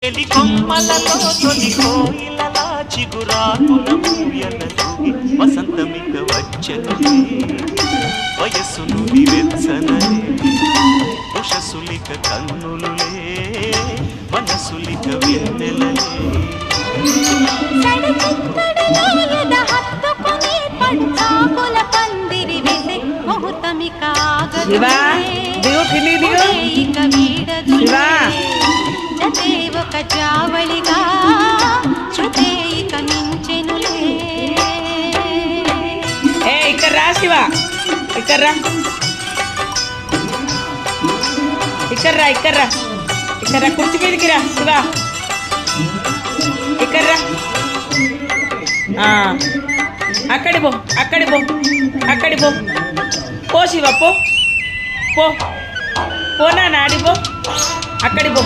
ఎలి కొమ్మలలో తొలి కోయిలలా చిగురాకుల పూయల తూగి వసంతమిక వచ్చనలే వయస్సును వివెచ్చనలే ఉషసులిక కన్నులులే మనసులిక వెన్నెలలే ఒక జావళిగా శృతే ఇక మించెనులే. ఇక్కడ రా శివ, ఇక్కడ రా, ఇక్కడ రా, ఇక్కడ రా, ఇక్కడ రా, కుర్చీ మీదకి రా శివ, ఇక్కడ రా. అక్కడి పో, అక్కడి పో, అక్కడి పో, పో శివ, పో పో, పోనా నాడి పో, అక్కడి పో.